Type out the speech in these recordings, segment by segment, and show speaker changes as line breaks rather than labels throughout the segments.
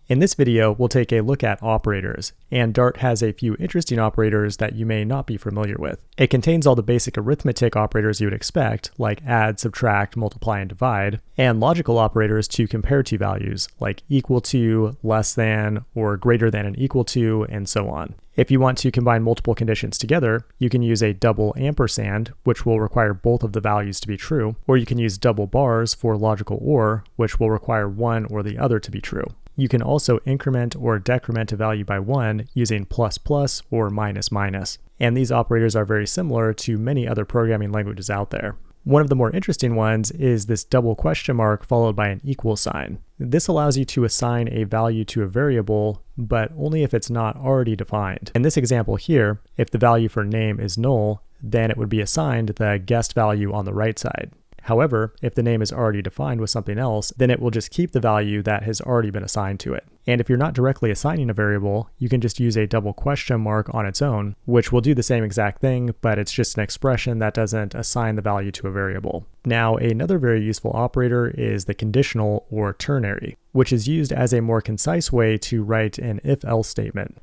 In this video, we'll take a look at operators, and Dart has a few interesting operators that you may not be familiar with. It contains all the basic arithmetic operators you would expect, like add, subtract, multiply, and divide, and logical operators to compare two values, like equal to, less than, or greater than and equal to, and so on. If you want to combine multiple conditions together, you can use a double ampersand, which will require both of the values to be true, or you can use double bars for logical OR, which will require one or the other to be true. You can also increment or decrement a value by 1 using plus plus or minus minus, and these operators are very similar to many other programming languages out there. One of the more interesting ones is this double question mark followed by an equal sign. This allows you to assign a value to a variable, but only if it's not already defined. In this example here, if the value for name is null, then it would be assigned the guessed value on the right side. However, if the name is already defined with something else, then it will just keep the value that has already been assigned to it. And if you're not directly assigning a variable, you can just use a double question mark on its own, which will do the same exact thing, but it's just an expression that doesn't assign the value to a variable. Now, another very useful operator is the conditional or ternary, which is used as a more concise way to write an if-else statement.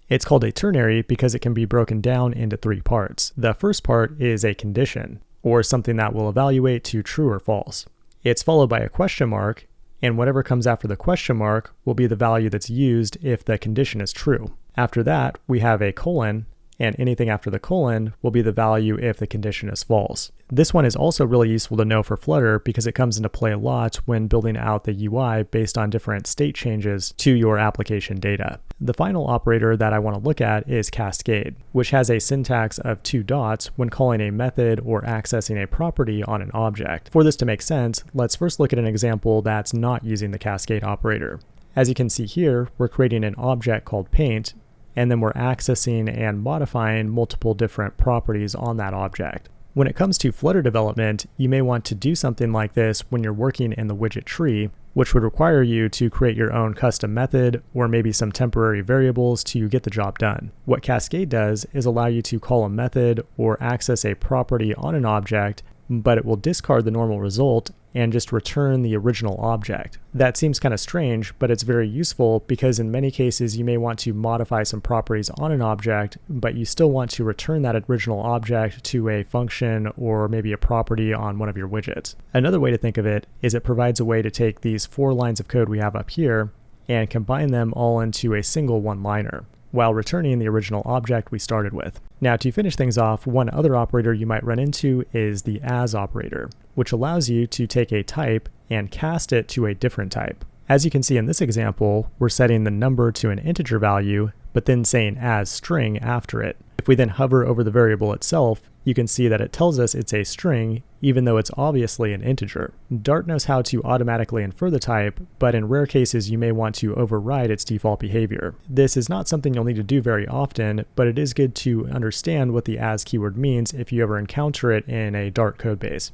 It's called a ternary because it can be broken down into three parts. The first part is a condition, or something that will evaluate to true or false. It's followed by a question mark, and whatever comes after the question mark will be the value that's used if the condition is true. After that, we have a colon, and anything after the colon will be the value if the condition is false. This one is also really useful to know for Flutter because it comes into play a lot when building out the UI based on different state changes to your application data. The final operator that I want to look at is cascade, which has a syntax of two dots when calling a method or accessing a property on an object. For this to make sense, let's first look at an example that's not using the cascade operator. As you can see here, we're creating an object called paint, and then we're accessing and modifying multiple different properties on that object. When it comes to Flutter development, you may want to do something like this when you're working in the widget tree, which would require you to create your own custom method or maybe some temporary variables to get the job done. What Cascade does is allow you to call a method or access a property on an object, but it will discard the normal result and just return the original object. That seems kind of strange, but it's very useful because in many cases you may want to modify some properties on an object, but you still want to return that original object to a function or maybe a property on one of your widgets. Another way to think of it is it provides a way to take these 4 lines of code we have up here and combine them all into a single one-liner, while returning the original object we started with. Now, to finish things off, one other operator you might run into is the as operator, which allows you to take a type and cast it to a different type. As you can see in this example, we're setting the number to an integer value, but then saying as string after it. If we then hover over the variable itself, you can see that it tells us it's a string, even though it's obviously an integer. Dart knows how to automatically infer the type, but in rare cases you may want to override its default behavior. This is not something you'll need to do very often, but it is good to understand what the as keyword means if you ever encounter it in a Dart codebase.